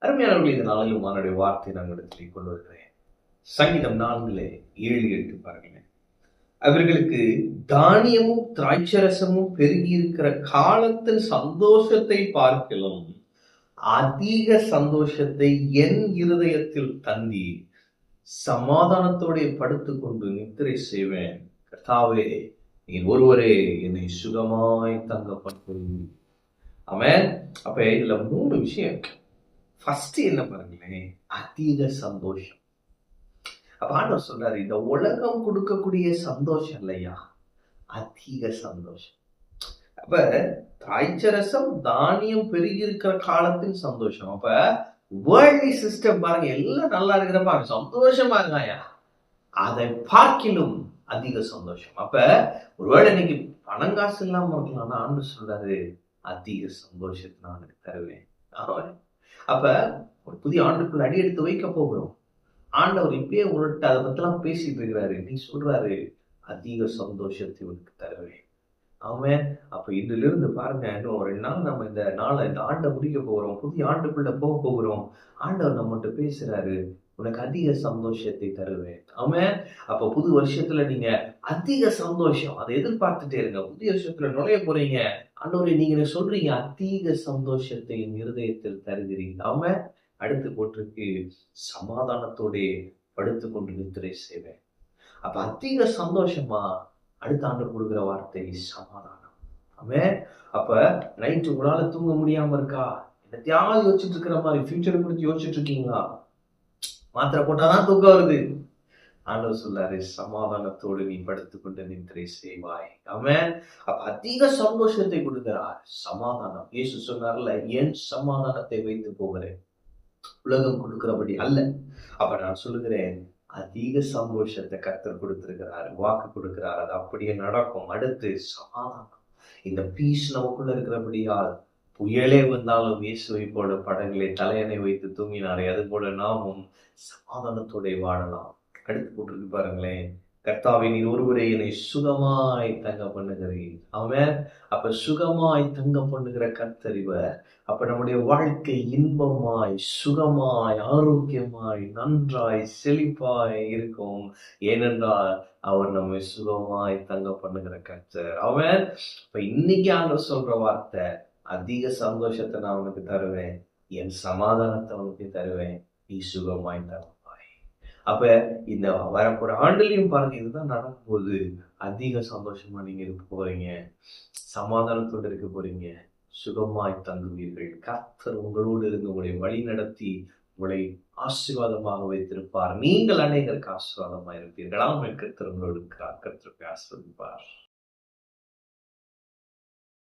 அருமையானவர்கள், இந்த நாளிலும் அவனுடைய வார்த்தை நான் இடத்திலே கொண்டு வருகிறேன். சங்கீதம் 4:7-8 பாருங்க. அவர்களுக்கு தானியமும் திராட்சரசமும் பெருகி இருக்கிற காலத்தின் சந்தோஷத்தை பார்க்கலாம் அதிக சந்தோஷத்தை என் இருதயத்தில் தந்தி சமாதானத்தோட படுத்துக்கொண்டு நித்திரை செய்வேன். கர்த்தாவே, நீ ஒருவரே என்னை சுகமாய் தங்கப்பட்டு. ஆமென். அப்ப இதுல 3 விஷயம். ஃபர்ஸ்ட் என்ன பாருங்களேன், அதிக சந்தோஷம். அப்ப ஆண்டவர் சொல்றாரு, இந்த உலகம் கொடுக்கக்கூடிய சந்தோஷம் இல்லையா, அதிக சந்தோஷம். அப்ப திராட்சரசம் தானியம் பெருகி இருக்கிற காலத்தின் சந்தோஷம். அப்ப வேர்ல்ட்லி சிஸ்டம் பாருங்க, எல்லாம் நல்லா இருக்கிறப்ப சந்தோஷமா இருக்காயா, அதை பார்க்கிலும் அதிக சந்தோஷம். அப்ப ஒருவேளை இன்னைக்கு பணம் காசு இல்லாம இருக்கலாம், ஆண்டு சொல்றாரு அதிக சந்தோஷத்தை நான் உனக்கு தருவேன். அப்ப ஒரு புதிய ஆண்டுக்குள்ள அடி எடுத்து வைக்க போகிறோம். ஆண்டவர் இப்பயே உங்கள்கிட்ட அதை பத்திலாம் பேசிட்டு இருக்கிறாரு. நீ சொல்றாரு அதிக சந்தோஷத்தை உனக்கு தருவேன். ஆமென். அப்ப இதிலிருந்து பாருங்க, இன்னும் 2 நாள் நம்ம இந்த ஆண்டை முடிக்க போகிறோம், புதிய ஆண்டுக்குள்ள போக போகிறோம். ஆண்டவர் நம்மகிட்ட பேசுறாரு, உனக்கு அதிக சந்தோஷத்தை தருவேன். ஆமென். அப்ப புது வருஷத்துல நீங்க அதிக சந்தோஷம் அதை எதிர்பார்த்துட்டே இருங்க. புதிய வருஷத்துல நுழைய போறீங்க. ஆண்டவரே, நீங்க சொல்றீங்க அதிக சந்தோஷத்தை என் இருதயத்தில் தருகிறீங்க. ஆமென். அடுத்து போட்டிருக்கு, சமாதானத்தோட படுத்துக்கொண்டு நித்திரை செய்வேன். அப்ப அதிக சந்தோஷமா அடுத்த ஆண்டு கொடுக்குற வார்த்தை சமாதானம். ஆமென். அப்ப நைட்டு உங்களால தூங்க முடியாம இருக்கா, என்னத்தையாவது யோசிச்சுட்டு இருக்கிற மாதிரி, ஃபியூச்சரை குறித்து யோசிச்சுட்டு இருக்கீங்களா, மாத்திரை போட்டாதான் தூக்கம் வருது. ஆண்டவர் சொல்லாரு, சமாதானத்தோடு நீ படுத்துக்கொண்டு நித்திரை செய்வாய். ஆமென். அப்ப அதிக சந்தோஷத்தை கொடுக்கிறார் சமாதானம். இயேசு சொன்னார்ல, என் சமாதானத்தை வைத்து போகிறேன், உலகம் கொடுக்கிறபடி அல்ல. அப்ப நான் சொல்லுகிறேன், அதிக சந்தோஷத்தை கர்த்தர் கொடுத்திருக்கிறார், வாக்கு கொடுக்கிறார், அது அப்படியே நடக்கும். அடுத்து சமாதானம். இந்த பீஸ் நமக்குள்ள இருக்கிறபடியால் புயலே வந்தாலும் இயேசுவை போல படங்களை தலையணை வைத்து தூங்கினாரே, அது போல நாமும் சமாதானத்தோட வாழலாம். அடுத்து போட்டிருக்கு பாருங்களேன், கர்த்தாவே, நீர் ஒருவரே என்னை சுகமாய் தங்க பண்ணுகிறீர். ஆமென். அப்ப சுகமாய் தங்க பண்ணுகிற கர்த்தர் இவர். அப்ப நம்முடைய வாழ்க்கை இன்பமாய், சுகமாய், ஆரோக்கியமாய், நன்றாய், செழிப்பாய் இருக்கும். ஏனென்றால் அவர் நம்மை சுகமாய் தங்க பண்ணுகிற கர்த்தர். ஆமென். இப்ப இன்னைக்கு ஆண்டவர் சொல்ற வார்த்தை, அதிக சந்தோஷத்தை நான் உனக்கு தருவேன், என் சமாதானத்தை உனக்கு தருவேன், நீ சுகமாய் தருவாய். அப்ப இந்த வரப்போற ஆண்டுலையும் பாருங்க, இதுதான் நடக்கும்போது அதிக சந்தோஷமா நீங்க இருக்க போறீங்க, சமாதானத்தோடு இருக்க போறீங்க, சுகமாய் தங்குவீர்கள். கர்த்தர் உங்களோடு இருந்து உங்களை வழி நடத்தி உங்களை ஆசீர்வாதமாக வைத்திருப்பார். நீங்கள் அநேகருக்கு ஆசீர்வாதமாக இருப்பீர்கள். கர்த்தர் உங்களோடு இருக்கிறார். கர்த்தருக்கு ஆசீர்வதிப்பார்.